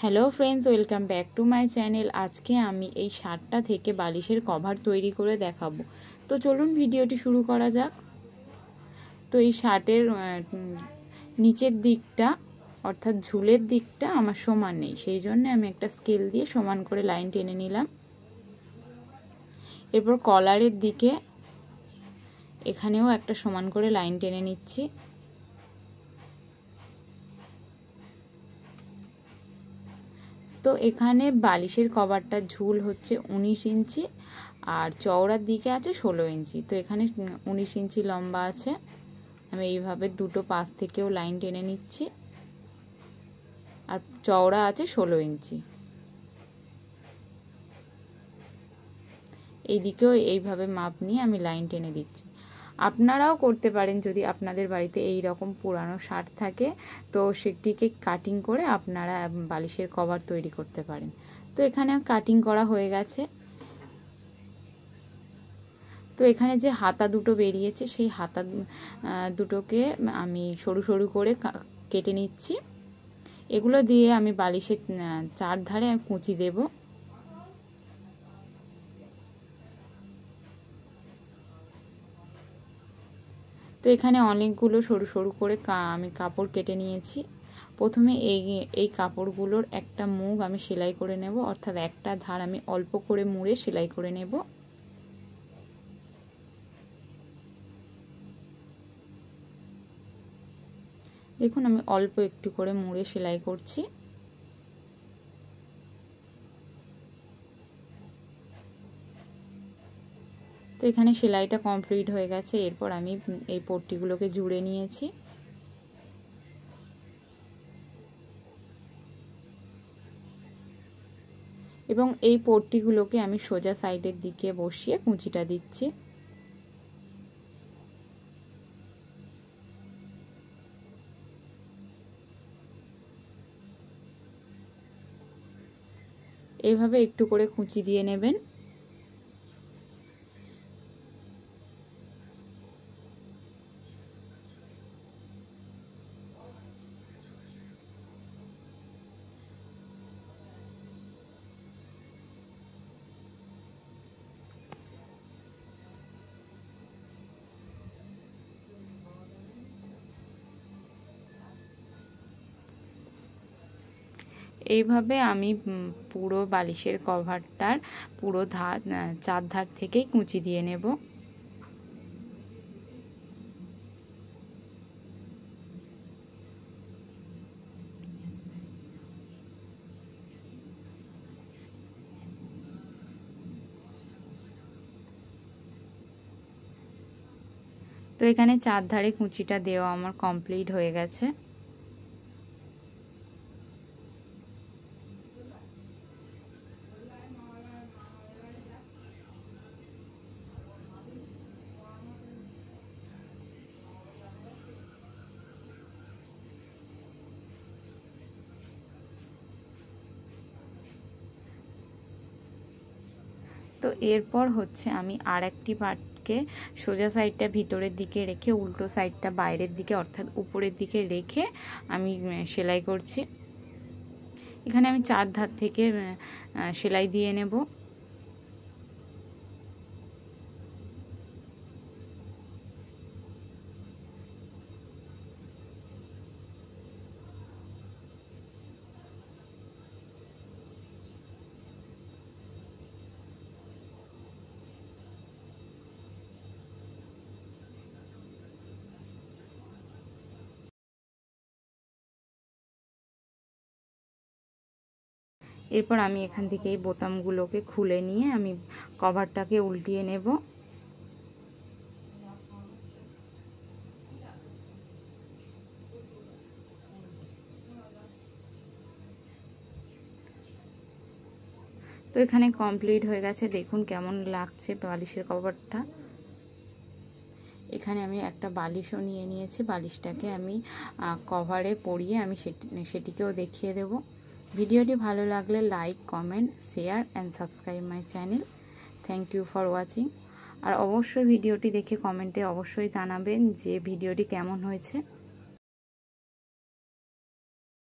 Hello friends, welcome back to my channel. আজকে আমি এই শার্টটা থেকে বালিশের কভার তৈরি করে দেখাবো। তো চলুন ভিডিওটি শুরু করা যাক। তো এই শার্টের নিচের দিকটা অর্থাৎ ঝুলের দিকটা আমার সমান নেই, সেই জন্য আমি একটা স্কেল দিয়ে সমান করে লাইন টেনে নিলাম। এরপর কলারের দিকে এখানেও একটা সমান করে লাইন টেনে নিচ্ছি। তো এখানে বালিশের কভারটার ঝুল হচ্ছে 19 ইঞ্চি আর চওড়ার দিকে আছে 16 ইঞ্চি। তো এখানে 19 ইঞ্চি লম্বা আছে। আমি এইভাবে দুটো পাশ থেকেও লাইন টেনে নিচ্ছি আর চওড়া আছে 16 ইঞ্চি। এই দিকেও এইভাবে মাপ নিয়ে আমি লাইন টেনে দিচ্ছি। আপনারাও করতে পারেন যদি আপনাদের বাড়িতে এই রকম পুরানো শার্ট থাকে, তো সেটিকে কাটিং করে আপনারা বালিশের কভার তৈরি করতে পারেন। তো এখানে কাটিং করা হয়ে গেছে। তো এখানে যে হাতা দুটো বেরিয়েছে সেই হাতা দুটোকে আমি সরু সরু করে কেটে নিচ্ছি। এগুলো দিয়ে আমি বালিশের চারধারে কুঁচি দেব। তো এখানে অনেকগুলো সরু সরু করে আমি কাপড় কেটে নিয়েছি। প্রথমে এই কাপড়গুলোর একটা মুখ আমি সেলাই করে নেব, অর্থাৎ একটা ধার আমি অল্প করে মুড়ে সেলাই করে নেব। দেখুন আমি অল্প একটু করে মুড়ে সেলাই করছি। তো এখানে সেলাইটা কমপ্লিট হয়ে গেছে। এরপর আমি এই পট্টিগুলোকে জুড়ে নিয়েছি। এবং এই পট্টিগুলোকে আমি সোজা সাইডের দিকে বসিয়ে কুঁচিটা দিচ্ছি। এইভাবে একটু করে কুঁচি দিয়ে নেবেন। এইভাবে আমি পুরো বালিশের কভারটার পুরো চারধার থেকেই কুঁচি দিয়ে নেব। তো এখানে চারধারে কুঁচিটা দেওয়া আমার কমপ্লিট হয়ে গেছে। তো এরপর হচ্ছে আমি আর একটি পার্টকে সোজা সাইডটা ভিতরের দিকে রেখে উল্টো সাইডটা বাইরের দিকে অর্থাৎ উপরের দিকে রেখে আমি সেলাই করছি। এখানে আমি চার ধার থেকে সেলাই দিয়ে নেব। এরপর আমি এখান থেকে এই বোতামগুলোকে খুলে নিয়ে আমি কভারটাকে উল্টিয়ে নেব। তো এখানে কমপ্লিট হয়ে গেছে। দেখুন কেমন লাগছে বালিশের কভারটা। এখানে আমি একটা বালিশও নিয়ে নিয়েছি। বালিশটাকে আমি কভারে পরিয়ে আমি সেটিকেও দেখিয়ে দেব। ভিডিওটি ভালো লাগলে like, comment, share and subscribe my channel. Thank you for watching. আর অবশ্যই ভিডিওটি দেখে কমেন্টে অবশ্যই জানাবেন যে ভিডিওটি কেমন হয়েছে।